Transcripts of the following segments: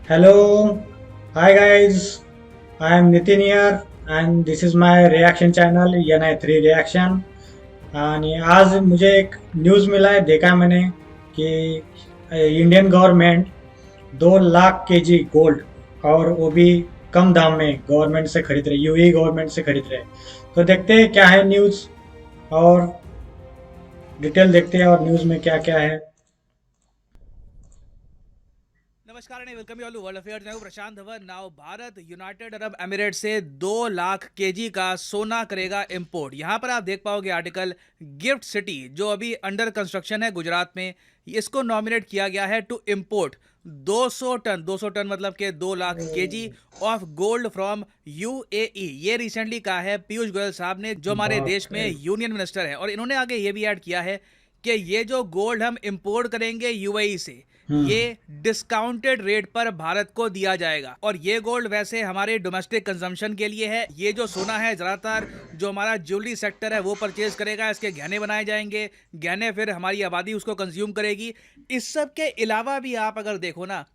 Hello, hi guys. I am Nitin here, and this is my reaction channel NI3 Reaction. आणि आज मुझे एक news मिला है, देखा है मैंने कि Indian government 2 lakh KG gold और वो भी कम दाम में गवर्नमेंट से खरीद रही, यूएई गवर्नमेंट से खरीद रहे हैं। तो देखते हैं क्या है न्यूज़ और डिटेल देखते हैं और न्यूज़ में क्या क्या है। नमस्कार and welcome you all to world affairs. मैं हूं Prashant Dhawan. Now Bharat United Arab Emirate से 2 लाख केजी का सोना करेगा इंपोर्ट। यहां पर आप देख पाओगे आर्टिकल, गिफ्ट सिटी जो अभी अंडर कंस्ट्रक्शन है गुजरात में, इसको नॉमिनेट किया गया है टू इंपोर्ट 200 टन मतलब के 2 lakh KG of gold from UAE. ये रिसेंटली कहा है पीयूष गोयल साहब ने, जो हमारे बाप देश में रे। यूनियन मिनिस्टर है। और इन्होंने आगे ये भी ऐड किया है कि ये जो गोल्ड हम इंपोर्ट करेंगे यूएई से, ये हम्म। डिस्काउंटेड रेट पर भारत को दिया जाएगा। और ये गोल्ड वैसे हमारे डोमेस्टिक कंजम्पशन के लिए है। ये जो सोना है ज्यादातर जो हमारा ज्वेलरी सेक्टर है वो परचेज करेगा, इसके गहने बनाए जाएंगे, गहने फिर हमारी आबादी उसको कंज्यूम करेगी। इस सब के अलावा भी आप अगर देखो ना,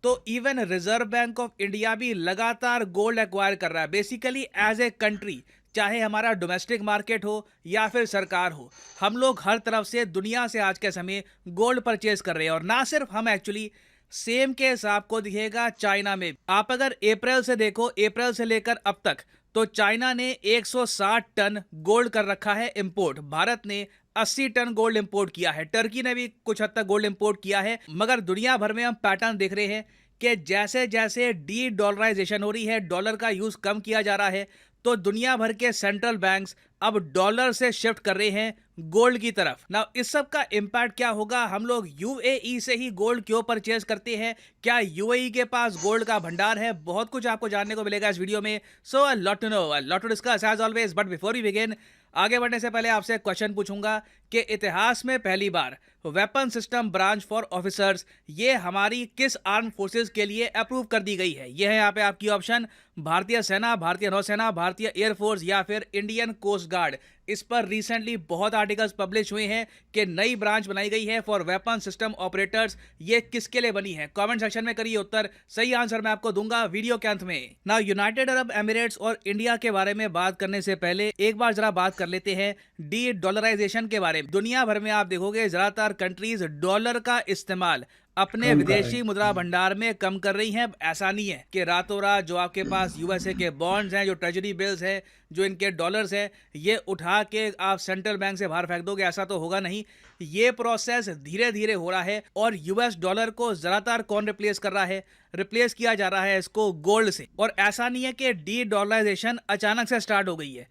तो even reserve bank of India भी लगातार गोल्ड एक्वायर कर रहा है। बेसिकली एज ए कंट्री, चाहे हमारा डोमेस्टिक मार्केट हो या फिर सरकार हो, हम लोग हर तरफ से दुनिया से आज के समय गोल्ड परचेज कर रहे हैं। और ना सिर्फ हम, एक्चुअली सेम केस आपको दिखेगा चाइना में। आप अगर अप्रैल से देखो, अप्रैल से लेकर अब तक, तो चाइना ने 160 टन गोल्ड कर रखा है इंपोर्ट। भारत ने 80 टन गोल्ड इंपोर्ट किया है। टर्की ने भी कुछ हद तक गोल्ड इंपोर्ट किया है। मगर दुनिया भर में हम पैटर्न देख रहे हैं कि जैसे जैसे डी डॉलराइजेशन हो रही है, डॉलर का यूज कम किया जा रहा है, तो दुनिया भर के सेंट्रल बैंक्स अब डॉलर से शिफ्ट कर रहे हैं गोल्ड की तरफ। ना इस सब का इंपैक्ट क्या होगा? हम लोग यूएई से ही गोल्ड क्यों परचेज करते हैं? क्या यूएई के पास गोल्ड का भंडार है? बहुत कुछ आपको जानने को मिलेगा इस वीडियो में। So a lot to know, a lot to discuss as always. But before we begin, आगे बढ़ने से पहले आपसे क्वेश्चन पूछूंगा कि इतिहास में पहली बार weapon system branch for officers ये हमारी किस आर्म फोर्सेस के लिए अप्रूव कर दी गई है? ये है यहाँ पे आपकी ऑप्शन: भारतीय सेना, भारतीय नौसेना, भारतीय एयरफोर्स या फिर इंडियन कोस्ट गार्ड। इस पर रिसेंटली बहुत आर्टिकल्स पब्लिश हुए हैं कि नई ब्रांच बनाई गई है फॉर वेपन सिस्टम ऑपरेटर्स। ये किसके लिए बनी है? कमेंट सेक्शन में करिए उत्तर। सही आंसर मैं आपको दूंगा वीडियो के अंत में। नाउ यूनाइटेड अरब एमिरेट्स और इंडिया के बारे में बात करने से पहले एक बार जरा बात कर लेते हैं डी डॉलराइजेशन के बारे में। दुनिया भर में आप देखोगे ज्यादातर कंट्रीज डॉलर का इस्तेमाल अपने कम कर रहे विदेशी मुद्रा हैं। भंडार में कम कर रही हैं। ऐसा नहीं है कि रातों रात जो आपके पास यूएसए के बॉन्ड्स हैं, जो ट्रेजरी बिल्स हैं, जो इनके डॉलर्स हैं, ये उठा के आप सेंट्रल बैंक से बाहर फेंक दोगे, ऐसा तो होगा नहीं। ये प्रोसेस धीरे धीरे हो रहा है। और यूएस डॉलर को ज्यादातर कौन रिप्लेस कर रहा है? रिप्लेस किया जा रहा है इसको गोल्ड से। और ऐसा नहीं है कि डी डॉलराइजेशन अचानक से स्टार्ट हो गई है।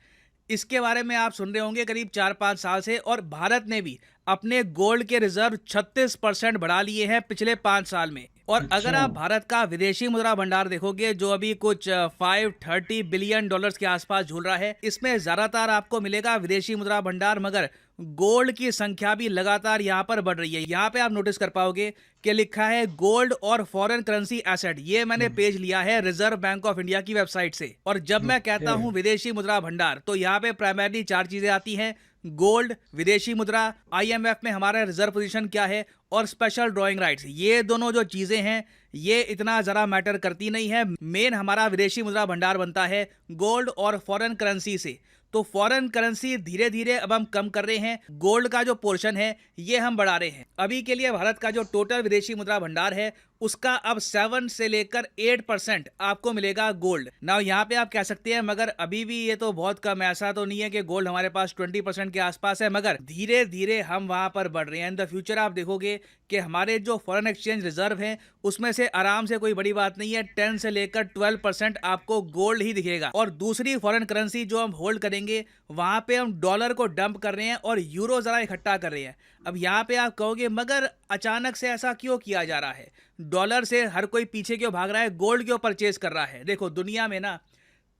इसके बारे में आप सुन रहे होंगे करीब 4-5 साल से। और भारत ने भी अपने गोल्ड के रिजर्व 36% बढ़ा लिए हैं पिछले 5 साल में। और अगर अच्छा। आप भारत का विदेशी मुद्रा भंडार देखोगे, जो अभी कुछ 530 बिलियन डॉलर्स के आसपास झूल रहा है, इसमें ज्यादातर आपको मिलेगा विदेशी मुद्रा भंडार। मगर गोल्ड की संख्या भी लगातार यहाँ पर बढ़ रही है। यहाँ पे आप नोटिस कर पाओगे कि लिखा है गोल्ड और फॉरेन करेंसी एसेट। ये मैंने पेज लिया है रिजर्व बैंक ऑफ इंडिया की वेबसाइट से। और जब मैं कहता ओके। हूं विदेशी मुद्रा भंडार, तो यहाँ पे प्राइमरली 4 चीजें आती हैं: गोल्ड, विदेशी मुद्रा, आईएमएफ में हमारा रिजर्व पोजीशन क्या है, और स्पेशल ड्रॉइंग राइट्स। ये दोनों जो चीजें हैं ये इतना जरा मैटर करती नहीं है। मेन हमारा विदेशी मुद्रा भंडार बनता है गोल्ड और फॉरेन करेंसी से। तो फॉरेन करेंसी धीरे धीरे अब हम कम कर रहे हैं, गोल्ड का जो पोर्शन है ये हम बढ़ा रहे हैं। अभी के लिए भारत का जो टोटल विदेशी मुद्रा भंडार है उसका अब 7 से लेकर 8% आपको मिलेगा गोल्ड। ना यहाँ पे आप कह सकते हैं मगर अभी भी ये तो बहुत कम है। ऐसा तो नहीं है कि गोल्ड हमारे पास 20% के आसपास है, मगर धीरे धीरे हम वहां पर बढ़ रहे हैं। इन द फ्यूचर आप देखोगे कि हमारे जो फॉरेन एक्सचेंज रिजर्व हैं उसमें से आराम से, कोई बड़ी बात नहीं है, 10 से लेकर 12% आपको गोल्ड ही दिखेगा। और दूसरी फॉरेन करेंसी जो हम होल्ड करेंगे, वहां पे हम डॉलर को डंप कर रहे हैं और यूरो जरा इकट्ठा कर रहे हैं। अब यहाँ पे आप कहोगे मगर अचानक से ऐसा क्यों किया जा रहा है? डॉलर से हर कोई पीछे क्यों भाग रहा है, गोल्ड क्यों परचेज कर रहा है? देखो, दुनिया में ना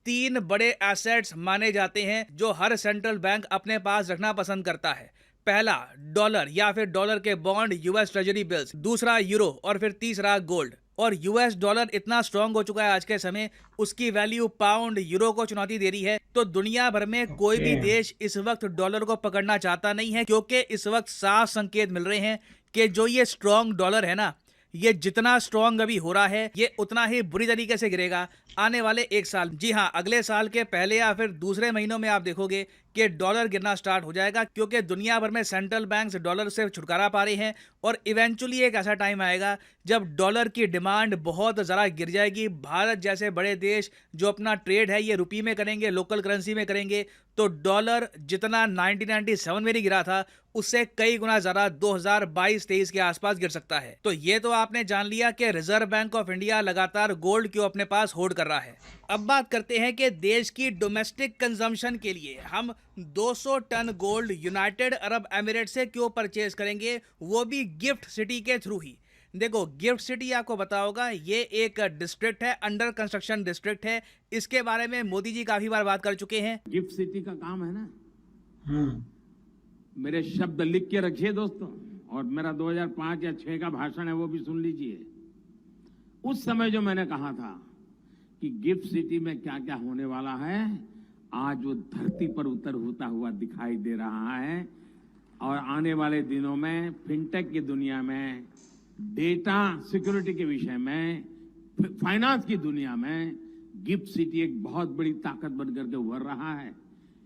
3 बड़े एसेट्स माने जाते हैं जो हर सेंट्रल बैंक अपने पास रखना पसंद करता है। पहला डॉलर या फिर डॉलर के बॉन्ड, यूएस ट्रेजरी बिल्स। दूसरा यूरो, और फिर तीसरा गोल्ड। और यूएस डॉलर इतना स्ट्रांग हो चुका है आज के समय, उसकी वैल्यू पाउंड यूरो को चुनौती दे रही है। तो दुनिया भर में कोई ओके। भी देश इस वक्त डॉलर को पकड़ना चाहता नहीं है, क्योंकि इस वक्त साफ संकेत मिल रहे हैं कि जो ये स्ट्रांग डॉलर है ना, ये जितना स्ट्रॉन्ग अभी हो रहा है ये उतना ही बुरी तरीके से गिरेगा आने वाले एक साल। जी हाँ, अगले साल के पहले या फिर दूसरे महीनों में आप देखोगे कि डॉलर गिरना स्टार्ट हो जाएगा, क्योंकि दुनिया भर में सेंट्रल बैंक्स डॉलर से छुटकारा पा रहे हैं और इवेंचुअली एक ऐसा टाइम आएगा जब डॉलर की डिमांड बहुत ज़्यादा गिर जाएगी। भारत जैसे बड़े देश जो अपना ट्रेड है ये रुपये में करेंगे, लोकल करेंसी में करेंगे, तो डॉलर जितना 1997 में नहीं गिरा था उससे कई गुना ज़्यादा 2022-23 के आसपास गिर सकता है। तो ये तो आपने जान लिया कि रिजर्व बैंक ऑफ इंडिया लगातार गोल्ड क्यों अपने पास होल्ड कर रहा है। अब बात करते हैं कि देश की डोमेस्टिक कंजम्पशन के लिए हम 200 ton gold United Arab Emirate से क्यों परचेज करेंगे, वो भी गिफ्ट सिटी के थ्रू ही। देखो, गिफ्ट सिटी आपको पता होगा ये एक डिस्ट्रिक्ट है, अंडर कंस्ट्रक्शन डिस्ट्रिक्ट है। इसके बारे में मोदी जी काफी बार बात कर चुके हैं। गिफ्ट सिटी का काम है ना, हम्म। मेरे शब्द लिख के रखिए दोस्तों, और मेरा 2005 या 6 का भाषण है वो भी सुन लीजिए। उस समय जो मैंने कहा था कि गिफ्ट सिटी में क्या क्या होने वाला है, आज वो धरती पर उतर होता हुआ दिखाई दे रहा है। और आने वाले दिनों में फिनटेक की दुनिया में, डेटा सिक्योरिटी के विषय में, फाइनेंस की दुनिया में गिफ्ट सिटी एक बहुत बड़ी ताकत बनकर के उभर रहा है।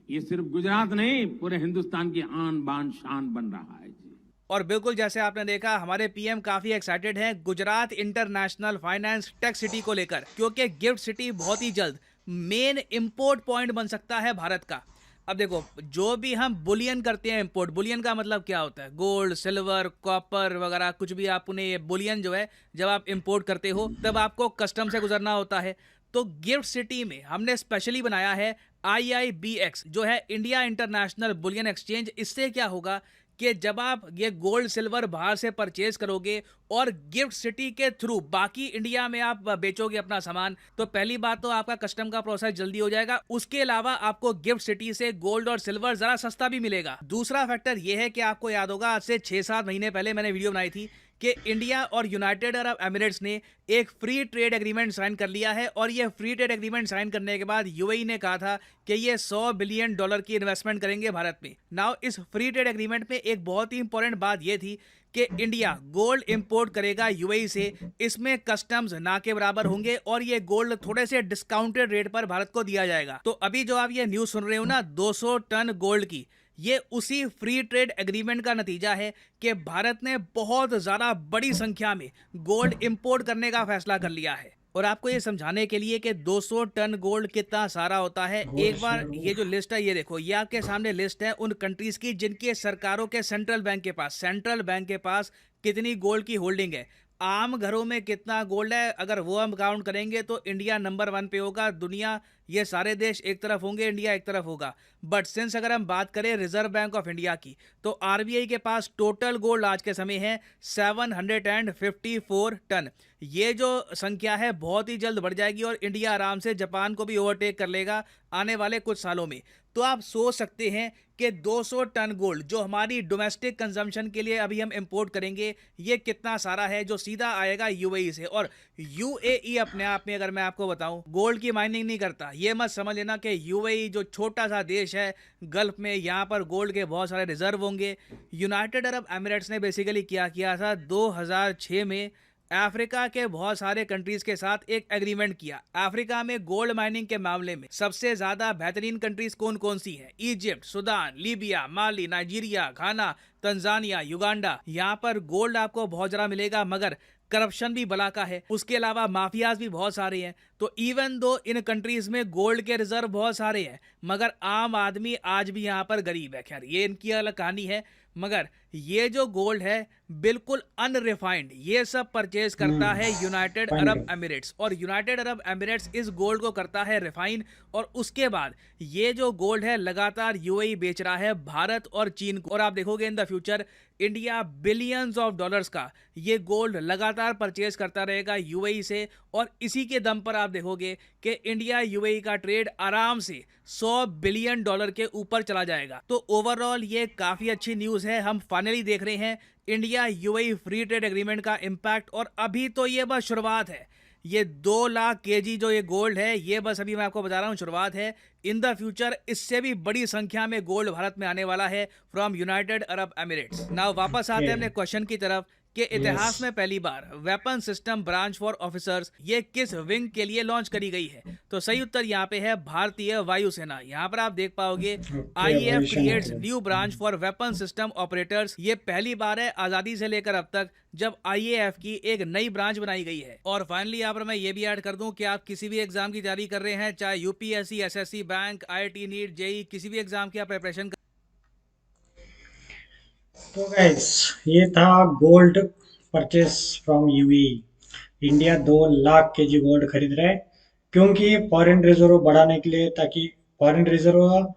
ये सिर्फ गुजरात नहीं, पूरे हिंदुस्तान की आन बान शान बन रहा है जी। और बिल्कुल जैसे आपने देखा, हमारे पीएम काफी एक्साइटेड हैं Gujarat international finance tech city को लेकर, क्योंकि गिफ्ट सिटी बहुत ही जल्द मेन इंपोर्ट पॉइंट बन सकता है भारत का। अब देखो, जो भी हम बुलियन करते हैं इंपोर्ट, बुलियन का मतलब क्या होता है, गोल्ड, सिल्वर, कॉपर वगैरह कुछ भी आप उन्हें, ये बुलियन जो है जब आप इंपोर्ट करते हो तब आपको कस्टम से गुजरना होता है। तो गिफ्ट सिटी में हमने स्पेशली बनाया है IIBX, जो है इंडिया इंटरनेशनल बुलियन एक्सचेंज। इससे क्या होगा कि जब आप ये गोल्ड सिल्वर बाहर से परचेज करोगे और गिफ्ट सिटी के थ्रू बाकी इंडिया में आप बेचोगे अपना सामान, तो पहली बात तो आपका कस्टम का प्रोसेस जल्दी हो जाएगा। उसके अलावा आपको गिफ्ट सिटी से गोल्ड और सिल्वर जरा सस्ता भी मिलेगा। दूसरा फैक्टर ये है कि आपको याद होगा आज से 6-7 महीने पहले मैंने वीडियो बनाई थी कि इंडिया और यूनाइटेड अरब एमिरेट्स ने एक फ्री ट्रेड एग्रीमेंट साइन कर लिया है। और ये फ्री ट्रेड एग्रीमेंट साइन करने के बाद यूएई ने कहा था कि ये $100 बिलियन की इन्वेस्टमेंट करेंगे भारत में। नाउ इस फ्री ट्रेड एग्रीमेंट में एक बहुत ही इंपॉर्टेंट बात ये थी कि इंडिया गोल्ड इंपोर्ट करेगा यूएई से, इसमें कस्टम्स ना के बराबर होंगे और ये गोल्ड थोड़े से डिस्काउंटेड रेट पर भारत को दिया जाएगा। तो अभी जो आप ये न्यूज़ सुन रहे हो ना 200 टन गोल्ड की, ये उसी फ्री ट्रेड एग्रीमेंट का नतीजा है कि भारत ने बहुत ज़्यादा बड़ी संख्या में गोल्ड इंपोर्ट करने का फैसला कर लिया है। और आपको ये समझाने के लिए कि 200 टन गोल्ड कितना सारा होता है, एक बार ये जो लिस्ट है ये देखो, ये आपके सामने लिस्ट है उन कंट्रीज की जिनके सरकारों के सेंट्रल बैंक के पास कितनी गोल्ड की होल्डिंग है। आम घरों में कितना गोल्ड है, अगर वो हम काउंट करेंगे तो इंडिया नंबर 1 पे होगा। दुनिया, ये सारे देश एक तरफ होंगे, इंडिया एक तरफ होगा। बट सिंस अगर हम बात करें रिजर्व बैंक ऑफ इंडिया की, तो आरबीआई के पास टोटल गोल्ड आज के समय है 754 टन। ये जो संख्या है बहुत ही जल्द बढ़ जाएगी और इंडिया आराम से जापान को भी ओवरटेक कर लेगा आने वाले कुछ सालों में। तो आप सोच सकते हैं कि 200 टन गोल्ड जो हमारी डोमेस्टिक कंजम्पशन के लिए अभी हम इंपोर्ट करेंगे, ये कितना सारा है जो सीधा आएगा यूएई से। और यूएई अपने आप में, अगर मैं आपको बताऊं, गोल्ड की माइनिंग नहीं करता। ये मत समझ लेना कि यूएई जो छोटा सा देश है गल्फ में, यहाँ पर गोल्ड के बहुत सारे रिजर्व होंगे। यूनाइटेड अरब एमिरेट्स ने बेसिकली क्या किया था, 2006 में अफ्रीका के बहुत सारे कंट्रीज के साथ एक एग्रीमेंट किया। अफ्रीका में गोल्ड माइनिंग के मामले में सबसे ज्यादा बेहतरीन कंट्रीज कौन कौन सी हैं? इजिप्ट, सुदान, लीबिया, माली, नाइजीरिया, घाना, तंजानिया, युगांडा। यहाँ पर गोल्ड आपको बहुत ज्यादा मिलेगा, मगर करप्शन भी बला का है। उसके अलावा माफियाज भी बहुत सारे हैं। तो इवन दो इन कंट्रीज में गोल्ड के रिजर्व बहुत सारे हैं, मगर आम आदमी आज भी यहाँ पर गरीब है। खैर, ये इनकी अलग कहानी है। मगर ये जो गोल्ड है बिल्कुल अनरिफाइंड, ये सब परचेज करता है यूनाइटेड अरब एमिरेट्स। और यूनाइटेड अरब एमिरेट्स इस गोल्ड को करता है रिफाइन, और उसके बाद ये जो गोल्ड है लगातार यूएई बेच रहा है भारत और चीन को। और आप देखोगे in the future India billions of dollars का ये गोल्ड लगातार परचेज करता रहेगा यूएई से। और इसी के दम पर आप देखोगे कि इंडिया यूएई का ट्रेड आराम से $100 बिलियन के ऊपर चला जाएगा। तो ओवरऑल ये काफी अच्छी न्यूज है। हम फाइनली देख रहे हैं India UAE free trade agreement का इम्पैक्ट। और अभी तो ये बस शुरुआत है। ये 2 लाख केजी जो ये गोल्ड है, ये बस अभी मैं आपको बता रहा हूँ शुरुआत है। इन द फ्यूचर इससे भी बड़ी संख्या में गोल्ड भारत में आने वाला है from United Arab Emirates. Now वापस आते हैं अपने क्वेश्चन की तरफ कि इतिहास Yes. में पहली बार weapon system branch for officers ये किस विंग के लिए लॉन्च करी गई है? तो सही उत्तर यहाँ पे है भारतीय वायुसेना। यहाँ पर आप देख पाओगे ओके, आईएएफ वायुसेना क्रिएट्स के लिए। New branch for weapon system operators. ये पहली बार है आजादी से लेकर अब तक जब आईएएफ की एक नई ब्रांच बनाई गई है। और फाइनली यहाँ पर मैं ये भी ऐड कर दूं कि आप किसी भी एग्जाम की तैयारी कर रहे हैं, चाहे UPSC, SSC, bank, IIT, NEET, JEE, किसी भी एग्जाम की आप प्रिपरेशन। तो गाइस, ये था gold purchase from UAE. India 2 lakh KG gold खरीद रहा है, क्योंकि फॉरेन रिजर्व बढ़ाने के लिए, ताकि फॉरेन रिजर्व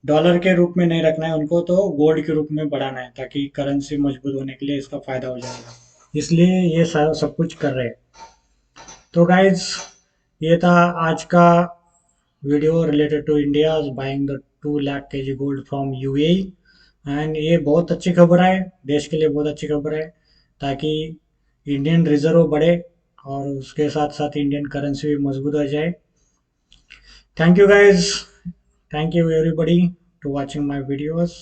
डॉलर के रूप में नहीं रखना है उनको, तो गोल्ड के रूप में बढ़ाना है, ताकि करेंसी मजबूत होने के लिए इसका फायदा हो जाएगा। इसलिए ये सब कुछ कर रहे हैं। तो गाइज, ये था आज का video related to India buying the 2 lakh KG gold from UAE. And ये बहुत अच्छी खबर है, देश के लिए बहुत अच्छी खबर है, ताकि इंडियन रिजर्व बढ़े और उसके साथ साथ इंडियन करेंसी भी मजबूत हो जाए। Thank you guys, thank you everybody to watching my videos.